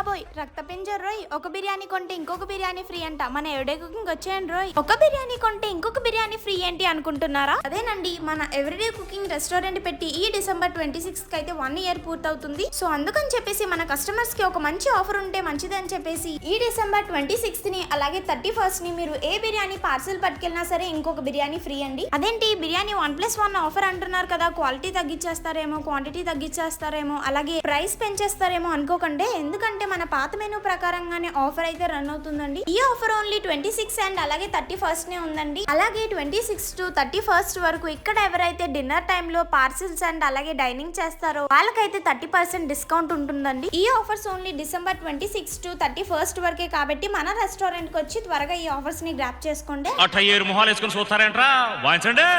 బాబోయ్ రక్తపింజర్ రోయ్, ఒక బిర్యానీ కొంటే ఇంకొక బిర్యానీ ఫ్రీ అంట. మన ఎవడే కుకింగ్ వచ్చేయండి రోయ్. ఒక బిర్యానీ కొంటే ఇంకొక బిర్యానీ ఫ్రీ ఏంటి అనుకుంటున్నారా? అదేనండి, మన ఎవ్రీడే కుకింగ్ రెస్టారెంట్ పెట్టి ఈ డిసెంబర్ 26 కి అయితే 1 year పూర్తవుతుంది. సో అందుకని చెప్పేసి మన కస్టమర్స్ కి ఒక మంచి ఆఫర్ ఉంటే మంచిది అని చెప్పేసి ఈ డిసెంబర్ 26 ని అలాగే 31st ని మీరు ఏ బిర్యానీ పార్సల్ పట్టుకెళ్ళినా సరే ఇంకొక బిర్యానీ ఫ్రీ అండి. అదేంటి బిర్యానీ 1+1 ఆఫర్ అంటున్నారు కదా, క్వాలిటీ తగ్గించేస్తారేమో, క్వాంటిటీ తగ్గించేస్తారేమో, అలాగే ప్రైస్ పెంచేస్తారేమో అనుకోకండి. ఎందుకంటే మన పాత మెనూ ప్రకారంగానే ఆఫర్ అయితే రన్ అవుతుందండి. ఈ ఆఫర్ ఓన్లీ 26 అండ్ అలాగే 31st నే ఉందండి. అలాగే 26 to 31st వరకు ఇక్కడ ఎవరైతే డిన్నర్ టైమ్ లో పార్సిల్స్ అండ్ అలాగే డైనింగ్ చేస్తారో వాళ్ళకైతే 30% డిస్కౌంట్ ఉంటుందండి. ఈ offers only December 26 to 31st వరకే కాబట్టి మన రెస్టారెంట్ కి వచ్చి త్వరగా ఈ ఆఫర్స్ ని గ్రాప్ చేసుకోండి. మొహాలు వేసుకొని చూస్తారేంట్రా వాయించండి.